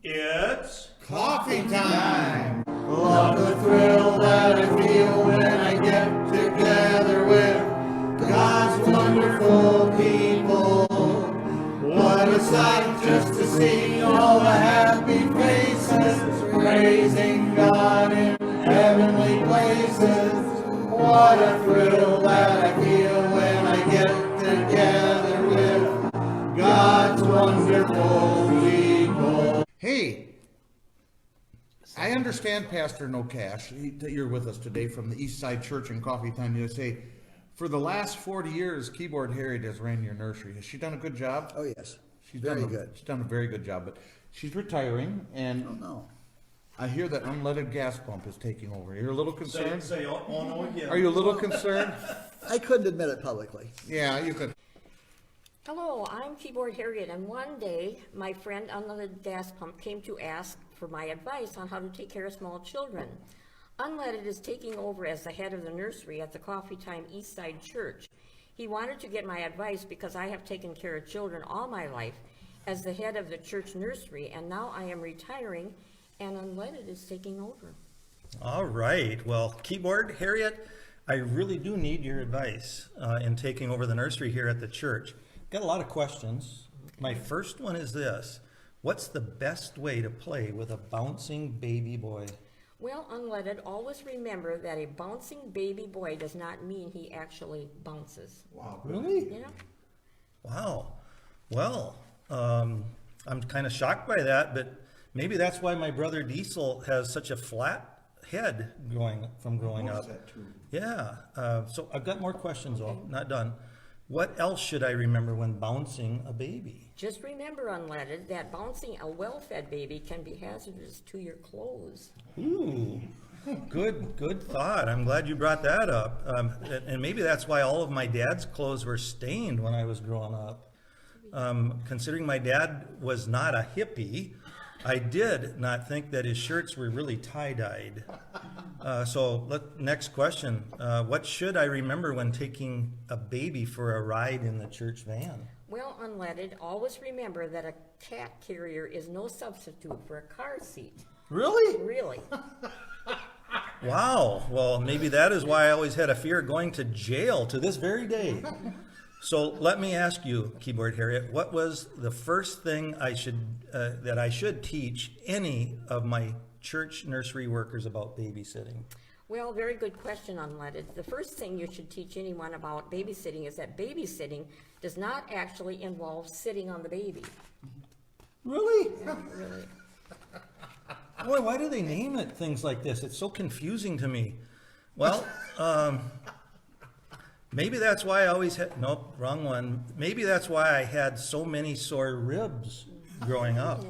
It's coffee time! Love the thrill that I feel when I get together with God's wonderful people. What a sight just to see all the happy faces praising God in heavenly places. What a thrill that I feel when I get together with God's wonderful people. Hey, I understand, Pastor No Cash, that you're with us today from the East Side Church and Coffee Time USA. For the last 40 years, Keyboard Harriet has ran your nursery. Has she done a good job? Oh, yes. She's Very done good. She's done a very good job, but she's retiring, and Oh, no. I hear that unleaded gas pump is taking over. You're a little concerned? say oh no again. Are you a little concerned? I couldn't admit it publicly. Yeah, you could. Hello, I'm Keyboard Harriet, and one day my friend Unleaded Gas Pump came to ask for my advice on how to take care of small children. Unleaded is taking over as the head of the nursery at the Coffee Time East Side Church. He wanted to get my advice because I have taken care of children all my life as the head of the church nursery, and now I am retiring and Unleaded is taking over. All right. Well, Keyboard Harriet, I really do need your advice in taking over the nursery here at the church. Got a lot of questions. My first one is this. What's the best way to play with a bouncing baby boy? Well, Unleaded, always remember that a bouncing baby boy does not mean he actually bounces. Wow. Really? You know? Wow. Well, I'm kind of shocked by that, but maybe that's why my brother Diesel has such a flat head growing up. That too. Yeah. So I've got more questions, though. Not done. What else should I remember when bouncing a baby? Just remember, Unleaded, that bouncing a well-fed baby can be hazardous to your clothes. Ooh, good thought. I'm glad you brought that up. And maybe that's why all of my dad's clothes were stained when I was growing up. Considering my dad was not a hippie, I did not think that his shirts were really tie-dyed. Next question. What should I remember when taking a baby for a ride in the church van? Well, Unleaded, always remember that a cat carrier is no substitute for a car seat. Really? Really. Wow. Well, maybe that is why I always had a fear of going to jail to this very day. So let me ask you, Keyboard Harriet, what was the first thing that I should teach any of my church nursery workers about babysitting? Well, very good question, Unleaded. The first thing you should teach anyone about babysitting is that babysitting does not actually involve sitting on the baby. Really? Yeah, really. Boy, why do they name it things like this? It's so confusing to me. Well, maybe that's why I always had, nope, wrong one. Maybe that's why I had so many sore ribs growing up.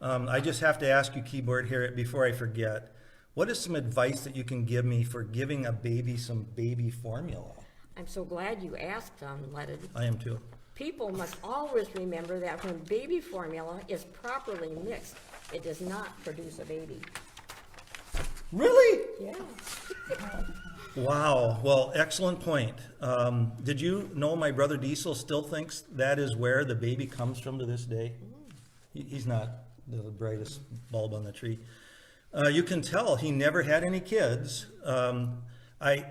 I just have to ask you, Keyboard Harriet, before I forget, what is some advice that you can give me for giving a baby some baby formula? I'm so glad you asked, Unleaded. I am too. People must always remember that when baby formula is properly mixed, it does not produce a baby. Really? Yeah. Wow. Well, excellent point. Did you know my brother Diesel still thinks that is where the baby comes from to this day? He's not the brightest bulb on the tree. You can tell he never had any kids. I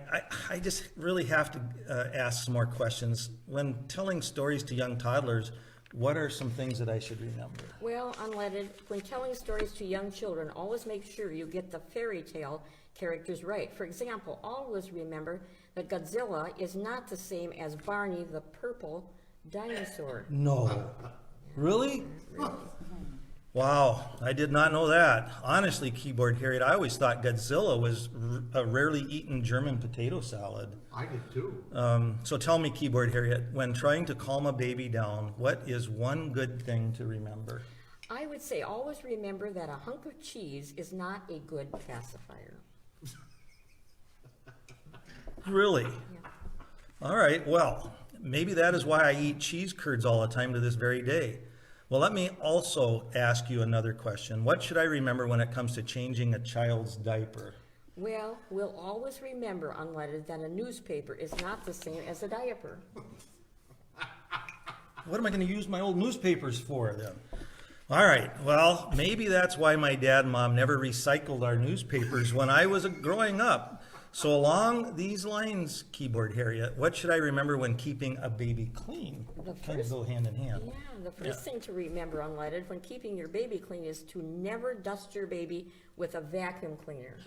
just really have to ask some more questions. When telling stories to young toddlers, what are some things that I should remember? Well, Unleaded, when telling stories to young children, always make sure you get the fairy tale characters right. For example, always remember that Godzilla is not the same as Barney the purple dinosaur. No. Really? Wow, I did not know that. Honestly, Keyboard Harriet, I always thought Godzilla was a rarely eaten German potato salad. I did too. So tell me, Keyboard Harriet, when trying to calm a baby down, what is one good thing to remember? I would say always remember that a hunk of cheese is not a good pacifier. Really? Yeah. All right, well, maybe that is why I eat cheese curds all the time to this very day. Well, let me also ask you another question. What should I remember when it comes to changing a child's diaper? Well, we'll always remember, Unleaded, that a newspaper is not the same as a diaper. What am I going to use my old newspapers for then? All right, well, maybe that's why my dad and mom never recycled our newspapers when I was growing up. So along these lines, Keyboard Harriet, what should I remember when keeping a baby clean? Kind of go hand in hand. Yeah, the first thing to remember, Unleaded, when keeping your baby clean is to never dust your baby with a vacuum cleaner.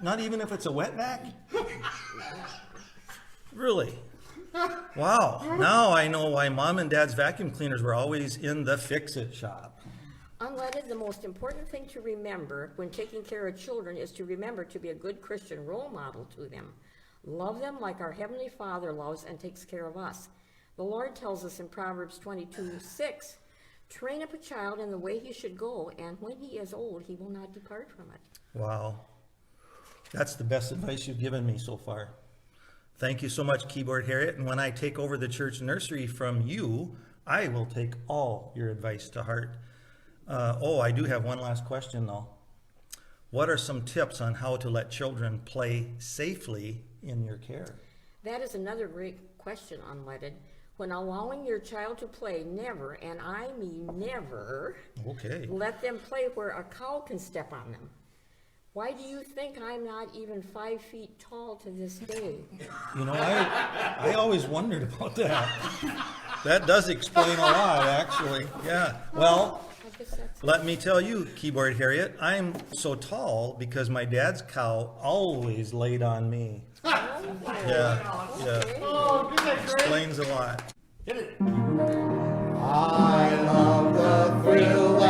Not even if it's a wet vac? Really? Wow, now I know why mom and dad's vacuum cleaners were always in the fix-it shop. Unleaded, the most important thing to remember when taking care of children is to remember to be a good Christian role model to them. Love them like our Heavenly Father loves and takes care of us. The Lord tells us in Proverbs 22:6, train up a child in the way he should go, and when he is old, he will not depart from it. Wow, that's the best advice you've given me so far. Thank you so much, Keyboard Harriet, and when I take over the church nursery from you, I will take all your advice to heart. I do have one last question though. What are some tips on how to let children play safely in your care? That is another great question, Unleaded. When allowing your child to play, never, and I mean never, Okay. let them play where a cow can step on them. Why do you think I'm not even 5 feet tall to this day? You know, I always wondered about that. That does explain a lot, actually. Yeah. Well, I guess that's let me tell you, Keyboard Harriet, I'm so tall because my dad's cow always laid on me. Yeah. Explains a lot. I love the thrill